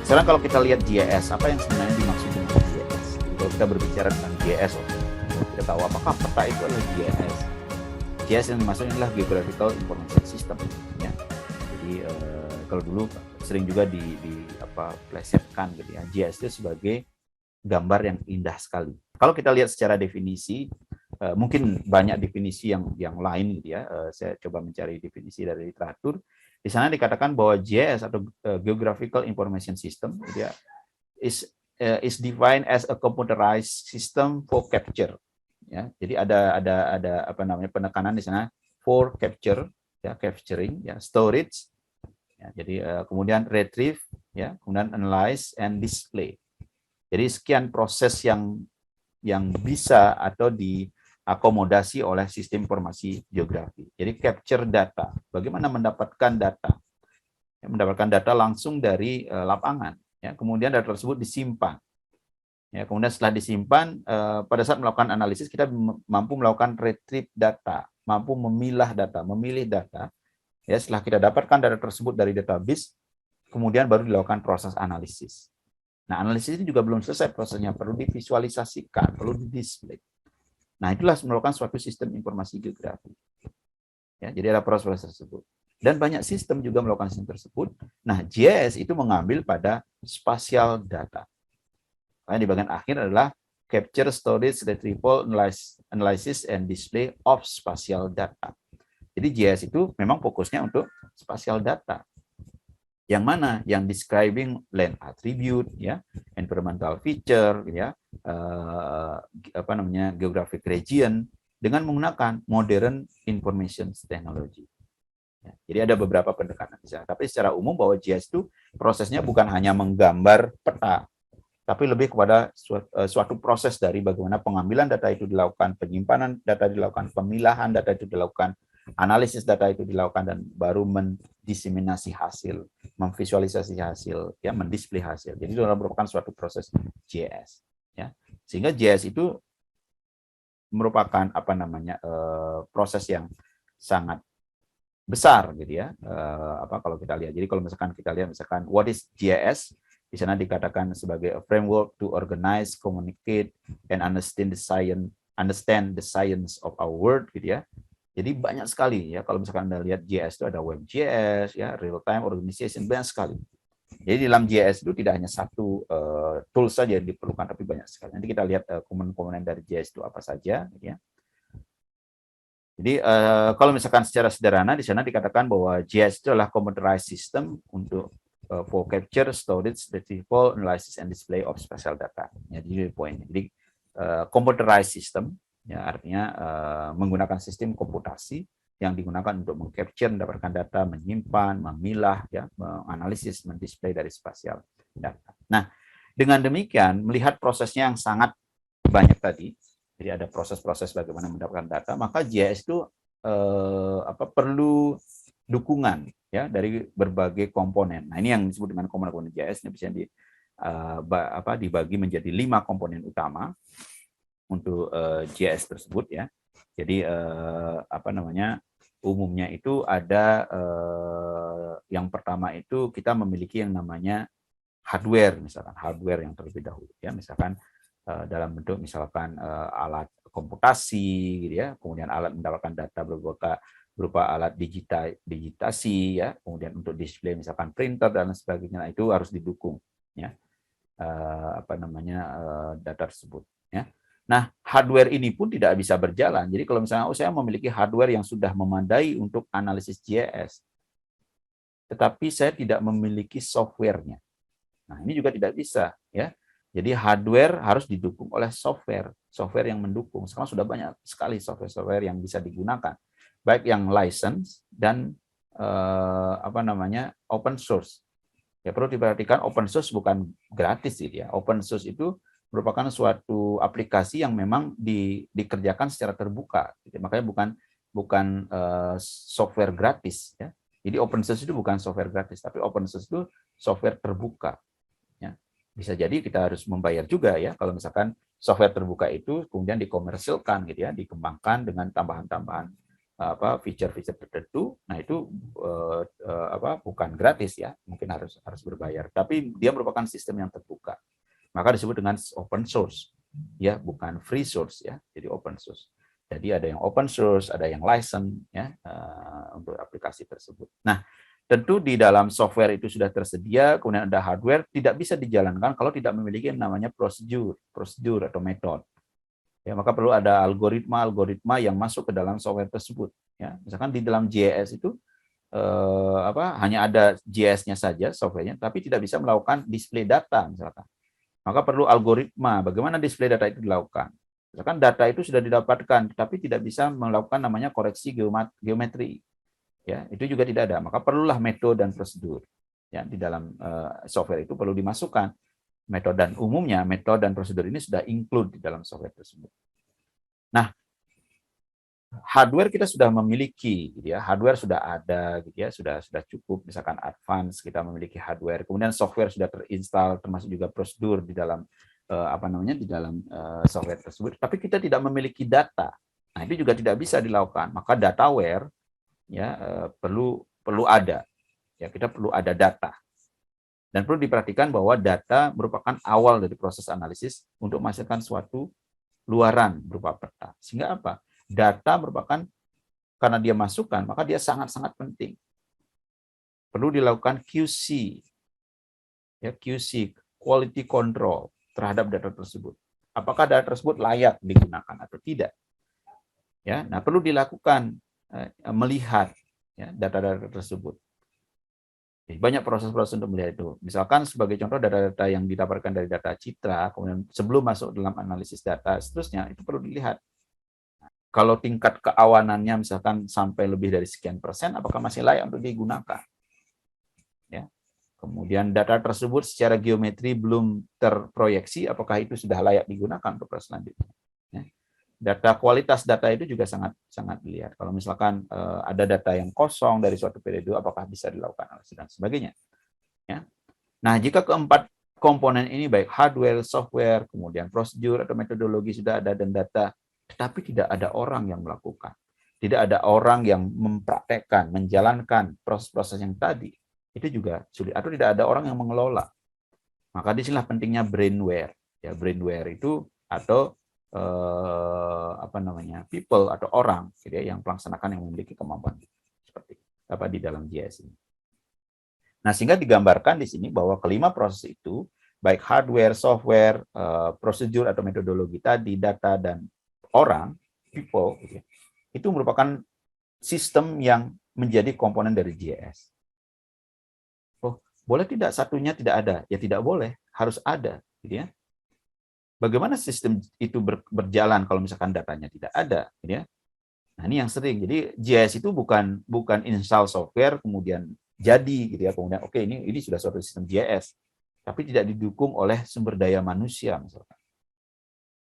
Sekarang kalau kita lihat GIS, apa yang sebenarnya dimaksud dengan GIS? Jadi kalau kita berbicara tentang GIS, kita tahu apakah peta itu adalah GIS. GIS yang dimaksud adalah Geographical Information System. Ya. Jadi kalau dulu sering juga plesetkan gitu ya, GIS itu sebagai gambar yang indah sekali. Kalau kita lihat secara definisi, mungkin banyak definisi yang lain gitu ya. Saya coba mencari definisi dari literatur. Di sana dikatakan bahwa GIS atau Geographical Information System gitu ya, is defined as a computerized system for capture. Ya, jadi ada apa namanya penekanan di sana for capture, ya, capturing, ya, storage, ya, jadi kemudian retrieve, ya, kemudian analyze and display. Jadi sekian proses yang bisa atau diakomodasi oleh sistem informasi geografi. Jadi capture data, bagaimana mendapatkan data? Ya, mendapatkan data langsung dari lapangan. Ya, kemudian data tersebut disimpan. Ya, kemudian setelah disimpan, pada saat melakukan analisis kita mampu melakukan retrieve data, mampu memilah data, memilih data. Ya, setelah kita dapatkan data tersebut dari database, kemudian baru dilakukan proses analisis. Nah, analisis ini juga belum selesai prosesnya, perlu divisualisasikan, perlu didisplay. Nah, itulah merupakan suatu sistem informasi geografi. Ya, jadi ada proses tersebut. Dan banyak sistem juga melakukan sistem tersebut. Nah, GIS itu mengambil pada spatial data. Di bagian akhir adalah capture, storage, retrieval, analysis, and display of spatial data. Jadi GIS itu memang fokusnya untuk spatial data. Yang mana? Yang describing land attribute, ya, environmental feature, ya, geographic region dengan menggunakan modern information technology. Ya, jadi ada beberapa pendekatan di sana. Tapi secara umum bahwa GIS itu prosesnya bukan hanya menggambar peta, tapi lebih kepada suatu proses dari bagaimana pengambilan data itu dilakukan, penyimpanan data dilakukan, pemilahan data itu dilakukan, analisis data itu dilakukan, dan baru mendiseminasi hasil, memvisualisasi hasil, ya, mendisplay hasil. Jadi itu merupakan suatu proses GIS. Ya. Sehingga GIS itu merupakan proses yang sangat besar gitu ya. Kalau kita lihat. Jadi kalau misalkan kita lihat what is GIS? Di sana dikatakan sebagai a framework to organize, communicate, and understand the science of our world gitu ya. Jadi banyak sekali ya, kalau misalkan Anda lihat GIS itu ada web GIS, ya, real time organization, banyak sekali. Jadi dalam GIS itu tidak hanya satu tool saja yang diperlukan, tapi banyak sekali. Nanti kita lihat komponen-komponen dari GIS itu apa saja gitu ya. Jadi kalau misalkan secara sederhana di sana dikatakan bahwa GIS itu adalah computerized system untuk for capture, storage, retrieval, analysis, and display of spatial data. Ya, jadi poinnya. Jadi computerized system, ya, artinya menggunakan sistem komputasi yang digunakan untuk mengcapture, mendapatkan data, menyimpan, memilah, ya, menganalisis, mendisplay dari spasial data. Nah, dengan demikian melihat prosesnya yang sangat banyak tadi, jadi ada proses-proses bagaimana mendapatkan data, maka GIS itu perlu dukungan, ya, dari berbagai komponen. Nah, ini yang disebut dengan komponen GIS. Ini bisa dibagi menjadi 5 komponen utama untuk GIS tersebut, ya. Jadi umumnya itu ada yang pertama itu kita memiliki yang namanya hardware, misalkan hardware yang terlebih dahulu, ya, misalkan dalam bentuk misalkan alat komputasi gitu ya, kemudian alat mendapatkan data berupa alat digitasi, ya, kemudian untuk display misalkan printer dan sebagainya. Nah, itu harus didukung, ya, data tersebut, ya. Nah, hardware ini pun tidak bisa berjalan. Jadi kalau misalnya saya memiliki hardware yang sudah memadai untuk analisis GIS, tetapi saya tidak memiliki softwarenya. Nah, ini juga tidak bisa, ya. Jadi hardware harus didukung oleh software yang mendukung. Sekarang sudah banyak sekali software yang bisa digunakan, baik yang license dan open source. Ya, perlu diperhatikan open source bukan gratis gitu ya. Open source itu merupakan suatu aplikasi yang memang dikerjakan secara terbuka. Gitu. Makanya bukan software gratis, ya. Jadi open source itu bukan software gratis, tapi open source itu software terbuka. Ya. Bisa jadi kita harus membayar juga, ya, kalau misalkan software terbuka itu kemudian dikomersilkan gitu ya, dikembangkan dengan tambahan-tambahan feature-feature tertentu. Nah itu bukan gratis ya, mungkin harus berbayar. Tapi dia merupakan sistem yang terbuka. Maka disebut dengan open source, ya bukan free source ya. Jadi open source. Jadi ada yang open source, ada yang license ya untuk aplikasi tersebut. Nah tentu di dalam software itu sudah tersedia, kemudian ada hardware, tidak bisa dijalankan kalau tidak memiliki yang namanya prosedur atau metode. Ya, maka perlu ada algoritma yang masuk ke dalam software tersebut. Ya, misalkan di dalam JS itu hanya ada JS-nya saja softwarenya, tapi tidak bisa melakukan display data misalkan. Maka perlu algoritma bagaimana display data itu dilakukan. Misalkan data itu sudah didapatkan, tapi tidak bisa melakukan namanya koreksi geometri. Ya, itu juga tidak ada. Maka perlulah metode dan prosedur. Ya, di dalam software itu perlu dimasukkan metode, dan umumnya metode dan prosedur ini sudah include di dalam software tersebut. Nah, hardware kita sudah memiliki, gitu ya. Hardware sudah ada, gitu ya, sudah cukup. Misalkan advance kita memiliki hardware, kemudian software sudah terinstall, termasuk juga prosedur di dalam di dalam software tersebut. Tapi kita tidak memiliki data. Nah, itu juga tidak bisa dilakukan. Maka dataware ya perlu ada. Ya, kita perlu ada data. Dan perlu diperhatikan bahwa data merupakan awal dari proses analisis untuk menghasilkan suatu luaran berupa peta. Sehingga apa? Data merupakan, karena dia masukkan, maka dia sangat-sangat penting. Perlu dilakukan QC, ya, QC, quality control terhadap data tersebut. Apakah data tersebut layak digunakan atau tidak? Ya, nah perlu dilakukan melihat ya, data-data tersebut. Banyak proses-proses untuk melihat itu. Misalkan sebagai contoh data-data yang didapatkan dari data citra, kemudian sebelum masuk dalam analisis data, seterusnya itu perlu dilihat. Kalau tingkat keawanannya misalkan sampai lebih dari sekian persen, apakah masih layak untuk digunakan? Ya. Kemudian data tersebut secara geometri belum terproyeksi, apakah itu sudah layak digunakan untuk proses selanjutnya? Ya. Kualitas data itu juga sangat dilihat. Kalau misalkan ada data yang kosong dari suatu periode, apakah bisa dilakukan analisis dan sebagainya. Ya. Nah, jika keempat komponen ini baik hardware, software, kemudian prosedur atau metodologi sudah ada dan data, tetapi tidak ada orang yang melakukan, tidak ada orang yang mempraktekkan, menjalankan proses-proses yang tadi, itu juga sulit. Atau tidak ada orang yang mengelola. Maka disinilah pentingnya brainware. Ya, brainware itu atau people atau orang gitu ya, yang melaksanakan, yang memiliki kemampuan seperti di dalam JS ini. Nah, sehingga digambarkan di sini bahwa kelima proses itu, baik hardware, software, prosedur atau metodologi tadi, data dan orang, people, gitu ya, itu merupakan sistem yang menjadi komponen dari JS. Oh, boleh tidak satunya tidak ada? Ya tidak boleh, harus ada, gitu ya. Bagaimana sistem itu berjalan kalau misalkan datanya tidak ada, gitu ya? Nah, ini yang sering. Jadi JS itu bukan install software kemudian jadi, gitu ya. Kemudian oke, ini sudah suatu sistem JS, tapi tidak didukung oleh sumber daya manusia misalkan.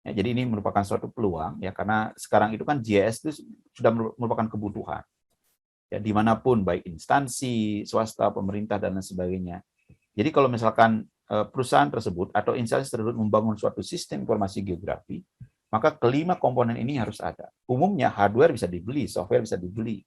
Ya, jadi ini merupakan suatu peluang ya, karena sekarang itu kan JS itu sudah merupakan kebutuhan. Ya, dimanapun, baik instansi, swasta, pemerintah dan lain sebagainya. Jadi kalau misalkan perusahaan tersebut atau instansi tersebut membangun suatu sistem informasi geografi, maka kelima komponen ini harus ada. Umumnya hardware bisa dibeli, software bisa dibeli,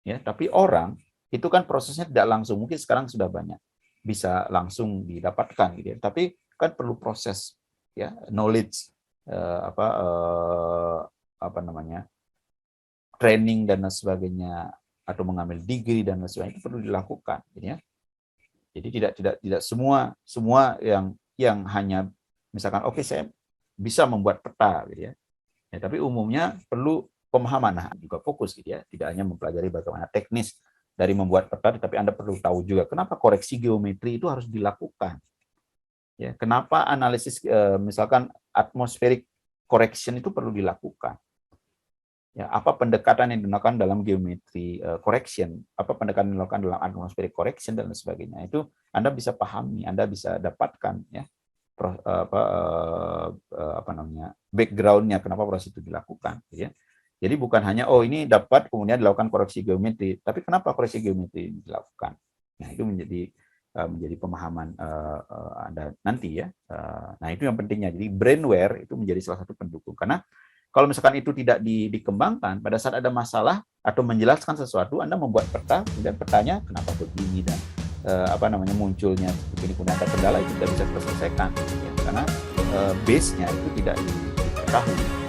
ya. Tapi orang itu kan prosesnya tidak langsung. Mungkin sekarang sudah banyak bisa langsung didapatkan, gitu ya. Tapi kan perlu proses, ya, knowledge, training dan lain sebagainya, atau mengambil degree dan lain sebagainya, itu perlu dilakukan, gitu ya. Jadi tidak semua yang hanya misalkan oke, saya bisa membuat peta, gitu ya. Ya, tapi umumnya perlu pemahaman, nah juga fokus, gitu ya. Tidak hanya mempelajari bagaimana teknis dari membuat peta, tapi Anda perlu tahu juga kenapa koreksi geometri itu harus dilakukan. Ya, kenapa analisis misalkan atmospheric correction itu perlu dilakukan. Ya, apa pendekatan yang dilakukan dalam geometri correction, apa pendekatan yang dilakukan dalam atmospheric correction dan sebagainya, itu Anda bisa pahami, Anda bisa dapatkan ya background-nya kenapa proses itu dilakukan, ya. Jadi bukan hanya ini dapat kemudian dilakukan koreksi geometri, tapi kenapa koreksi geometri dilakukan. Nah, itu menjadi pemahaman Anda nanti ya. Nah, itu yang pentingnya. Jadi brainware itu menjadi salah satu pendukung, karena kalau misalkan itu tidak dikembangkan, pada saat ada masalah, atau menjelaskan sesuatu, Anda membuat peta, kemudian petanya kenapa begini dan munculnya begini, kemudian ada kendala, itu tidak bisa terselesaikan, ya, karena base-nya itu tidak diketahui.